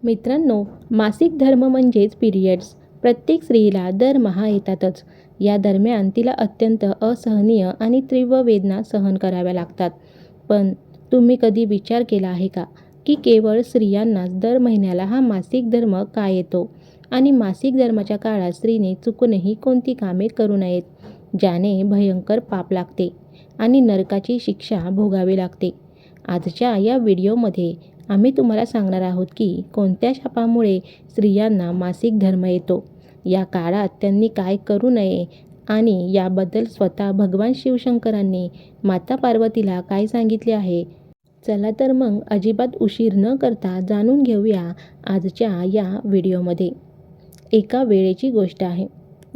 मित्रांनो, मासिक धर्म म्हणजेच पिरियड्स. प्रत्येक स्त्रीला दरमहा येतातच. या दरम्यान तिला अत्यंत असहनीय आणि तीव्र वेदना सहन कराव्या लागतात. पण तुम्ही कधी विचार केला आहे का, की केवळ स्त्रियांनाच दर महिन्याला हा मासिक धर्म का येतो? आणि मासिक धर्माच्या काळात स्त्रीने चुकूनही कोणती कामे करू नयेत, ज्याने भयंकर पाप लागते आणि नरकाची शिक्षा भोगावी लागते. आजच्या या व्हिडिओमध्ये आम्ही तुम्हाला सांगणार आहोत की कोणत्या शापामुळे स्त्रियांना मासिक धर्म येतो, या काळात त्यांनी काय करू नये आणि याबद्दल स्वतः भगवान शिवशंकरांनी माता पार्वतीला काय सांगितले आहे. चला तर मग अजिबात उशीर न करता जाणून घेऊया आजच्या या व्हिडिओमध्ये. एका वेळेची गोष्ट आहे,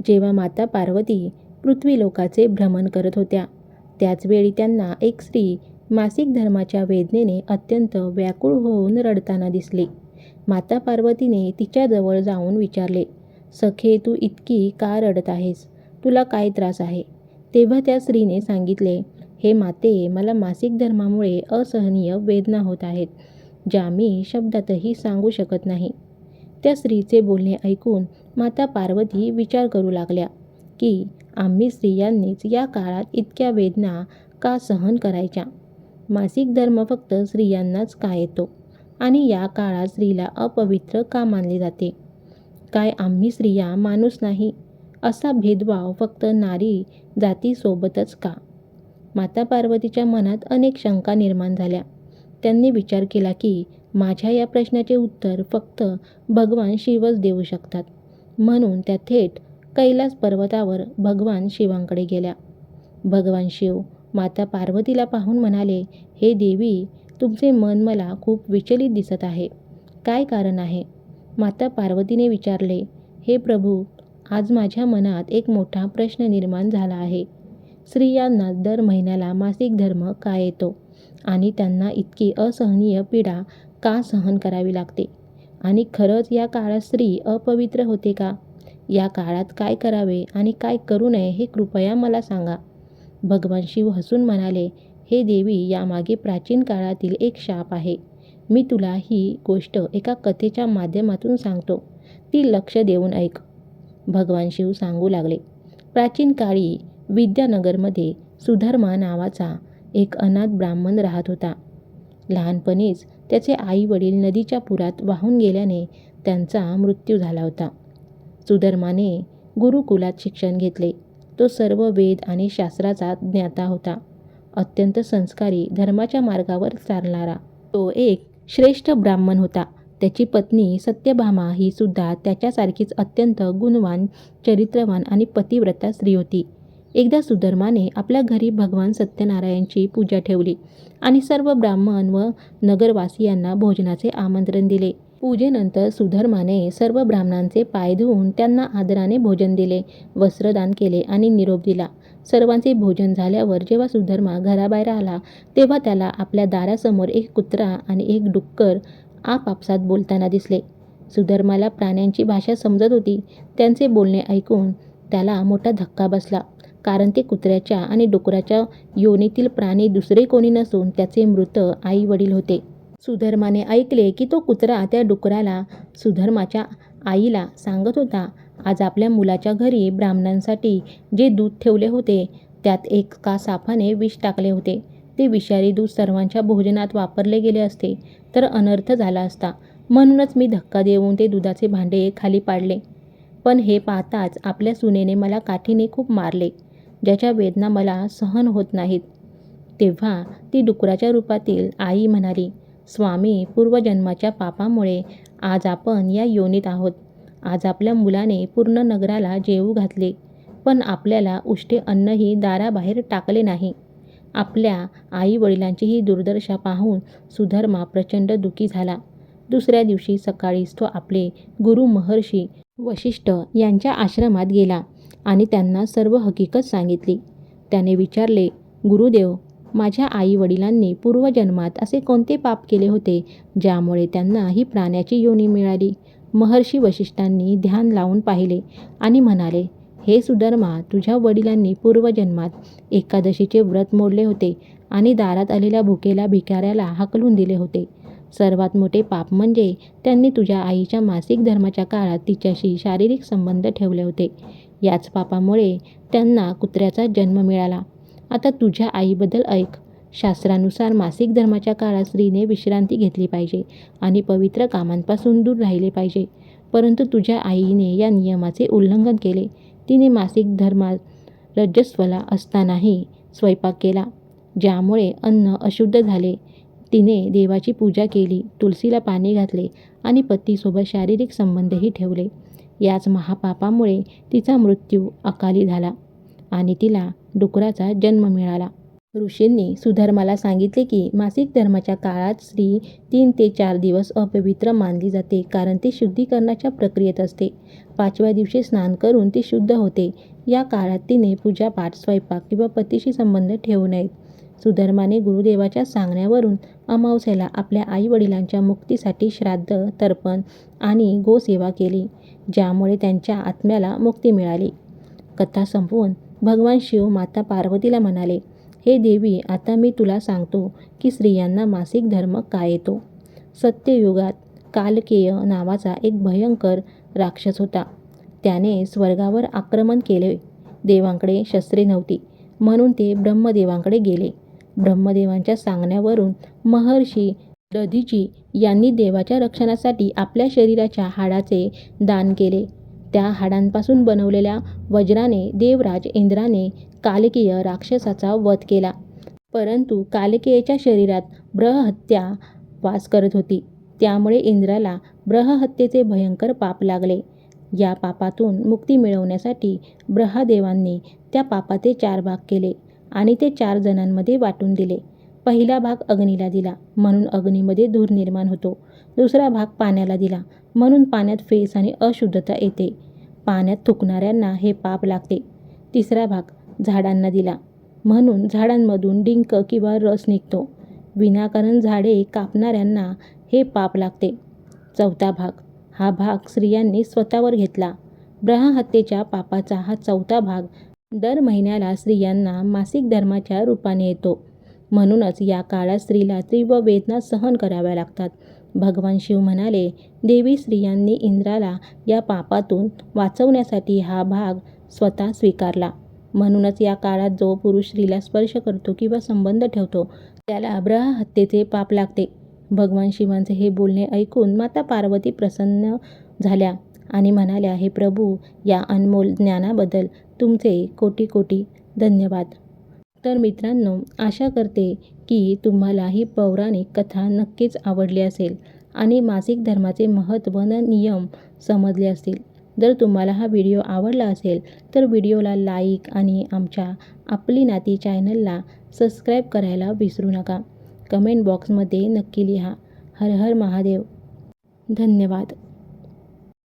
जेव्हा माता पार्वती पृथ्वीलोकाचे भ्रमण करत होत्या. त्याचवेळी त्यांना एक स्त्री मासिक धर्माच्या वेदनेने अत्यंत व्याकुळ होऊन रडताना दिसली. माता पार्वतीने तिच्याजवळ जाऊन विचारले, "सखे, तू इतकी का रडत आहेस? तुला काय त्रास आहे?" तेव्हा त्या स्त्रीने सांगितले, "हे माते, मला मासिक धर्मामुळे असहनीय वेदना होत आहेत, ज्या मी शब्दातही सांगू शकत नाही." त्या स्त्रीचे बोलणे ऐकून माता पार्वती विचार करू लागल्या की आम्ही स्त्रियांनीच या काळात इतक्या वेदना का सहन करायच्या? मासिक धर्म फक्त स्त्रियांनाच का येतो? आणि या काळात स्त्रीला अपवित्र का मानले जाते? काय आम्ही स्त्रिया माणूस नाही? असा भेदभाव फक्त नारी जातीसोबतच का? माता पार्वतीच्या मनात अनेक शंका निर्माण झाल्या. त्यांनी विचार केला की माझ्या या प्रश्नाचे उत्तर फक्त भगवान शिवच देऊ शकतात. म्हणून त्या थेट कैलास पर्वतावर भगवान शिवांकडे गेल्या. भगवान शिव माता पार्वतीला पाहून म्हणाले, "हे देवी, तुमचे मन मला खूप विचलित दिसत आहे. काय कारण आहे?" माता पार्वतीने विचारले, "हे प्रभू, आज माझ्या मनात एक मोठा प्रश्न निर्माण झाला आहे. स्त्रियांना दर महिन्याला मासिक धर्म का येतो आणि त्यांना इतकी असहनीय पीडा का सहन करावी लागते? आणि खरंच या काळात स्त्री अपवित्र होते का? या काळात काय करावे आणि काय करू नये हे कृपया मला सांगा." भगवान शिव हसून म्हणाले, "हे देवी, यामागे प्राचीन काळातील एक शाप आहे. मी तुला ही गोष्ट एका कथेच्या माध्यमातून सांगतो. ती लक्ष देऊन ऐक." भगवान शिव सांगू लागले, प्राचीन काळी विद्यानगरमध्ये सुधर्मा नावाचा एक अनाथ ब्राह्मण राहत होता. लहानपणीच त्याचे आई वडील नदीच्या पुरात वाहून गेल्याने त्यांचा मृत्यू झाला होता. सुधर्माने गुरुकुलात शिक्षण घेतले. तो सर्व वेद आणि शास्त्राचा ज्ञाता होता. अत्यंत संस्कारी, धर्माच्या मार्गावर चालणारा तो एक श्रेष्ठ ब्राह्मण होता. त्याची पत्नी सत्यभामा ही सुद्धा त्याच्यासारखीच अत्यंत गुणवान, चरित्रवान आणि पतिव्रता स्त्री होती. एकदा सुधर्माने आपल्या घरी भगवान सत्यनारायणची पूजा ठेवली आणि सर्व ब्राह्मण व नगरवासियांना भोजनाचे आमंत्रण दिले. पूजेनंतर सुधर्माने सर्व ब्राह्मणांचे पाय धुवून त्यांना आदराने भोजन दिले, वस्त्रदान केले आणि निरोप दिला. सर्वांचे भोजन झाल्यावर जेव्हा सुधर्मा घराबाहेर आला, तेव्हा त्याला आपल्या दारासमोर एक कुत्रा आणि एक डुक्कर आपापसात बोलताना दिसले. सुधर्माला प्राण्यांची भाषा समजत होती. त्यांचे बोलणे ऐकून त्याला मोठा धक्का बसला, कारण ते कुत्र्याच्या आणि डुकराच्या योनीतील प्राणी दुसरे कोणी नसून त्याचे मृत आई वडील होते. सुधर्माने ऐकले की तो कुत्रा त्या डुकराला सुधर्माच्या आईला सांगत होता, "आज आपल्या मुलाच्या घरी ब्राह्मणांसाठी जे दूध ठेवले होते, त्यात एका सापाने विष टाकले होते. ते विषारी दूध सर्वांच्या भोजनात वापरले गेले असते तर अनर्थ झाला असता. म्हणूनच मी धक्का देऊन ते दुधाचे भांडे खाली पाडले. पण हे पाहताच आपल्या सुनेने मला काठीने खूप मारले, ज्याच्या वेदना मला सहन होत नाहीत." तेव्हा ती डुकराच्या रूपातील आई म्हणाली, "स्वामी, पूर्वजन्माच्या पापामुळे आज आपण या योनीत आहोत. आज आपल्या मुलाने पूर्ण नगराला जेवू घातले, पण आपल्याला उष्टे अन्नही दाराबाहेर टाकले नाही." आपल्या आई वडिलांची ही दुर्दशा पाहून सुधर्मा प्रचंड दुःखी झाला. दुसऱ्या दिवशी सकाळीच तो आपले गुरु महर्षी वशिष्ठ यांच्या आश्रमात गेला आणि त्यांना सर्व हकीकत सांगितली. त्याने विचारले, "गुरुदेव, माझ्या आई वडिलांनी पूर्वजन्मात असे कोणते पाप केले होते ज्यामुळे त्यांना ही प्राण्याची योनी मिळाली?" महर्षी वशिष्ठांनी ध्यान लावून पाहिले आणि म्हणाले, "हे सुधर्मा, तुझ्या वडिलांनी पूर्वजन्मात एकादशीचे व्रत मोडले होते आणि दारात आलेल्या भुकेल्या भिकाऱ्याला हाकलून दिले होते. सर्वात मोठे पाप म्हणजे त्यांनी तुझ्या आईच्या मासिक धर्माच्या काळात तिच्याशी शारीरिक संबंध ठेवले होते. याच पापामुळे त्यांना कुत्र्याचा जन्म मिळाला. आता तुझ्या आईबद्दल ऐक. शास्त्रानुसार मासिक धर्माच्या काळात स्त्रीने विश्रांती घेतली पाहिजे आणि पवित्र कामांपासून दूर राहिले पाहिजे. परंतु तुझ्या आईने या नियमाचे उल्लंघन केले. तिने मासिक धर्मात रजस्वला असतानाही स्वयंपाक केला, ज्यामुळे अन्न अशुद्ध झाले. तिने देवाची पूजा केली, तुलसीला पाणी घातले आणि पतीसोबत शारीरिक संबंधही ठेवले. याच महापापामुळे तिचा मृत्यू अकाली झाला आणि तिला डुकराचा जन्म मिळाला. ऋषींनी सुधर्माला सांगितले की मासिक धर्माच्या काळात स्त्री 3 ते 4 दिवस अपवित्र मानली जाते, कारण ती शुद्धीकरणाच्या प्रक्रियेत असते. 5व्या दिवशी स्नान करून ती शुद्ध होते. या काळात तिने पूजापाठ, स्वयंपाक किंवा पतीशी संबंध ठेवू नयेत. सुधर्माने गुरुदेवाच्या सांगण्यावरून अमावस्येला आपल्या आई-वडिलांच्या मुक्तीसाठी श्राद्ध, तर्पण आणि गोसेवा केली, ज्यामुळे त्यांच्या आत्म्याला मुक्ती मिळाली. कथा संपवून भगवान शिव माता पार्वतीला म्हणाले, हे देवी, आता मी तुला सांगतो की स्त्रियांना मासिक धर्म का येतो. सत्ययुगात कालकेय नावाचा एक भयंकर राक्षस होता. त्याने स्वर्गावर आक्रमण केले. देवांकडे शस्त्रे नव्हती, म्हणून ते ब्रह्मदेवांकडे गेले. ब्रह्मदेवांच्या सांगण्यावरून महर्षी दधीची यांनी देवाच्या रक्षणासाठी आपल्या शरीराच्या हाडाचे दान केले. त्या हाडांपासून बनवलेल्या वज्राने देवराज इंद्राने कालकेय राक्षसाचा वध केला. परंतु कालकेयच्या शरीरात ब्रहहत्या वास करत होती. त्यामुळे इंद्राला ब्रहहत्येचे भयंकर पाप लागले. या पापातून मुक्ती मिळवण्यासाठी ब्रह्मदेवांनी त्या पापाचे 4 भाग केले आणि ते 4 जणांमध्ये वाटून दिले. पहिला भाग अग्नीला दिला, म्हणून अग्नीमध्ये धूर निर्माण होतो. दुसरा भाग पाण्याला दिला, म्हणून पाण्यात फेस आणि अशुद्धता येते. पाण्यात थुंकणाऱ्यांना हे पाप लागते. तिसरा भाग झाडांना दिला, म्हणून झाडांमधून डिंक किंवा रस निघतो. विनाकारण झाडे कापणाऱ्यांना हे पाप लागते. चौथा भाग, हा भाग स्त्रियांनी स्वतःवर घेतला. ब्रह्महत्येच्या पापाचा हा चौथा भाग दर महिन्याला स्त्रियांना मासिक धर्माच्या रूपाने येतो. म्हणूनच या काळात स्त्रीला तीव्र वेदना सहन कराव्या लागतात. भगवान शिव म्हणाले, देवी, स्त्रियांनी इंद्राला या पापातून वाचवण्यासाठी हा भाग स्वतः स्वीकारला. म्हणूनच या काळात जो पुरुष स्त्रीला स्पर्श करतो किंवा संबंध ठेवतो त्याला ब्रह्महत्येचे पाप लागते. भगवान शिवांचे हे बोलणे ऐकून माता पार्वती प्रसन्न झाल्या आणि म्हणाल्या, हे प्रभू, या अनमोल ज्ञानाबद्दल तुमचे कोटी कोटी धन्यवाद. तर मित्रांनो, आशा करते की तुम्हाला ही पौराणिक कथा नक्कीच आवडली असेल आणि मासिक धर्माचे महत्त्व व नियम समजले असतील. जर तुम्हाला हा व्हिडिओ आवडला असेल तर व्हिडिओला लाईक आणि आमच्या आपली नाती चॅनलला सबस्क्राईब करायला विसरू नका. कमेंट बॉक्समध्ये नक्की लिहा. हर हर महादेव. धन्यवाद.